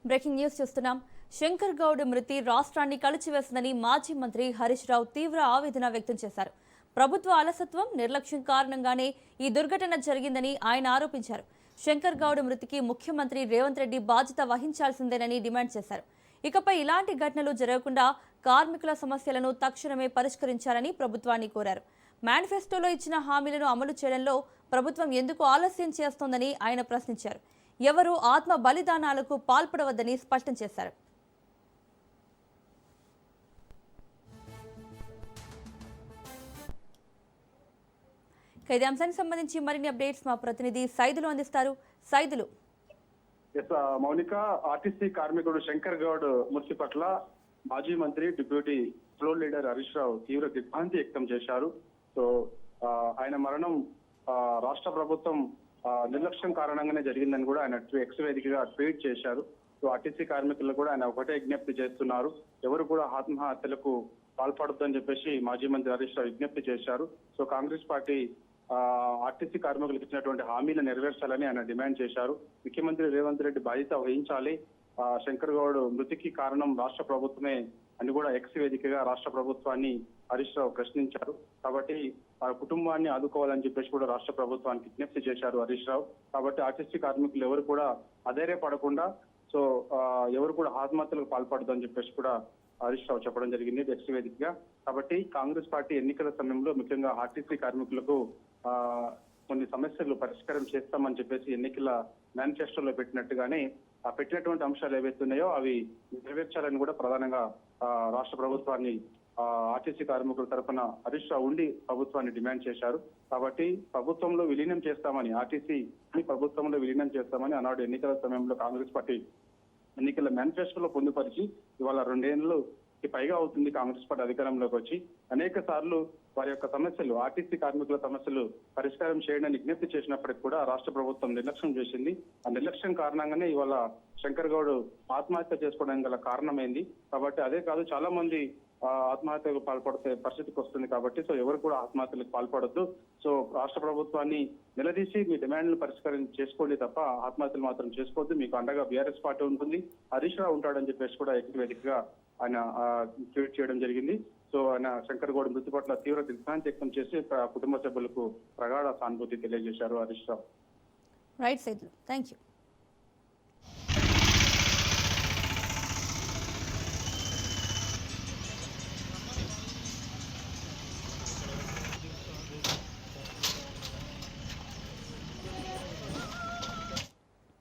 Breaking news చూస్తున్నాం. శంకర్ గౌడ్ మృతి రాష్ట్రాన్ని కలిచివేసిందని మాజీ మంత్రి హరీష్ రావు తీవ్ర ఆవేదన వ్యక్తం చేశారు. ప్రభుత్వ అలసత్వం, నిర్లక్ష్యం కారణంగానే ఈ దుర్ఘటన జరిగిందని ఆయన ఆరోపించారు. శంకర్ గౌడ్ మృతికి ముఖ్యమంత్రి రేవంత్ రెడ్డి బాధ్యత వహించాల్సిందేనని డిమాండ్ చేశారు. ఇకపై ఇలాంటి ఘటనలు జరగకుండా కార్మికుల సమస్యలను తక్షణమే పరిష్కరించాలని ప్రభుత్వాన్ని కోరారు. మేనిఫెస్టోలో ఇచ్చిన హామీలను అమలు చేయడంలో ప్రభుత్వం ఎందుకు ఆలస్యం చేస్తోందని ఆయన ప్రశ్నించారు. ఎవరూ ఆత్మ బలిదానాలకు పాల్పడవద్దని స్పష్టం చేశారు. ఇదే అంశానికి సంబంధించి మరిన్ని అప్డేట్స్ మా ప్రతినిధి సైదులు అందిస్తారు. సైదులు. మౌనిక, ఆర్టీసీ కార్మికుడు శంకర్ గౌడ్ మృతి పట్ల మాజీ మంత్రి deputy floor leader Harish Rao తీవ్ర దిగ్భ్రాంతి వ్యక్తం చేశారు. సో ఆయన మరణం రాష్ట్ర ప్రభుత్వం నిర్లక్ష్యం కారణంగానే జరిగిందని కూడా ఆయన ఎక్స్ వేదికగా ట్వీట్ చేశారు. సో ఆర్టీసీ కార్మికులు కూడా ఆయన ఒకటే విజ్ఞప్తి చేస్తున్నారు, ఎవరు కూడా ఆత్మహత్యలకు పాల్పడొద్దని చెప్పేసి మాజీ మంత్రి హరీష్ రావు విజ్ఞప్తి చేశారు. సో కాంగ్రెస్ పార్టీ ఆర్టీసీ కార్మికులకు ఇచ్చినటువంటి హామీలు నెరవేర్చాలని ఆయన డిమాండ్ చేశారు. ముఖ్యమంత్రి రేవంత్ రెడ్డి బాధ్యత వహించాలి, శంకర్ గౌడ్ మృతికి కారణం రాష్ట్ర ప్రభుత్వమే అని కూడా ఎక్స్ వేదికగా రాష్ట్ర ప్రభుత్వాన్ని హరీష్ రావు ప్రశ్నించారు. కాబట్టి ఆ కుటుంబాన్ని ఆదుకోవాలని చెప్పేసి కూడా రాష్ట్ర ప్రభుత్వానికి విజ్ఞప్తి చేశారు హరీష్ రావు. కాబట్టి ఆర్టీసీ కార్మికులు ఎవరు కూడా అధైర్యపడకుండా సో ఎవరు కూడా ఆత్మహత్యలకు పాల్పడదని చెప్పేసి కూడా హరీష్ రావు చెప్పడం జరిగింది ఎక్స్ వేదికగా. కాబట్టి కాంగ్రెస్ పార్టీ ఎన్నికల సమయంలో ముఖ్యంగా ఆర్టీసీ కార్మికులకు కొన్ని సమస్యలు పరిష్కారం చేస్తామని చెప్పేసి ఎన్నికల మేనిఫెస్టోలో పెట్టినట్టుగానే పెట్టినటువంటి అంశాలు ఏవైతే ఉన్నాయో అవి నెరవేర్చాలని కూడా ప్రధానంగా రాష్ట్ర ప్రభుత్వాన్ని ఆర్టీసీ కార్మికుల తరఫున హరీష్ రావు ఉండి ప్రభుత్వాన్ని డిమాండ్ చేశారు. కాబట్టి ప్రభుత్వంలో విలీనం చేస్తామని, ఆర్టీసీని ప్రభుత్వంలో విలీనం చేస్తామని ఆనాడు ఎన్నికల సమయంలో కాంగ్రెస్ పార్టీ ఎన్నికల మేనిఫెస్టోలో పొందుపరిచి ఇవాళ 2 ఏళ్లకి పైగా అవుతుంది కాంగ్రెస్ పార్టీ అధికారంలోకి వచ్చి అనేక సార్లు వారి యొక్క సమస్యలు, ఆర్టీసీ కార్మికుల సమస్యలు పరిష్కారం చేయడానికి విజ్ఞప్తి చేసినప్పటికీ కూడా రాష్ట్ర ప్రభుత్వం నిర్లక్ష్యం చేసింది. ఆ నిర్లక్ష్యం కారణంగానే ఇవాళ శంకర్ గౌడ్ ఆత్మహత్య చేసుకోవడానికి గల కారణమైంది. కాబట్టి అదే కాదు, చాలా మంది ఆత్మహత్యకు పాల్పడితే పరిస్థితికి వస్తుంది. కాబట్టి సో ఎవరు కూడా ఆత్మహత్యలకు పాల్పడొద్దు, సో రాష్ట్ర ప్రభుత్వాన్ని నిలదీసి మీ డిమాండ్లు పరిష్కారం చేసుకోండి తప్ప ఆత్మహత్యలు మాత్రం చేసుకోవద్దు, మీకు అండగా బీఆర్ఎస్ పార్టీ ఉంటుంది, హరీష్ రావు ఉంటాడని చెప్పేసి కూడా వేదికగా ఆయన ట్వీట్ చేయడం జరిగింది. సో ఆయన శంకర్ గౌడ్ మృతి పట్ల తీవ్ర దిగ్భ్రాంతి వ్యక్తం చేసి కుటుంబ సభ్యులకు ప్రగాఢ సానుభూతి తెలియజేశారు Harish Rao. Right side, thank you.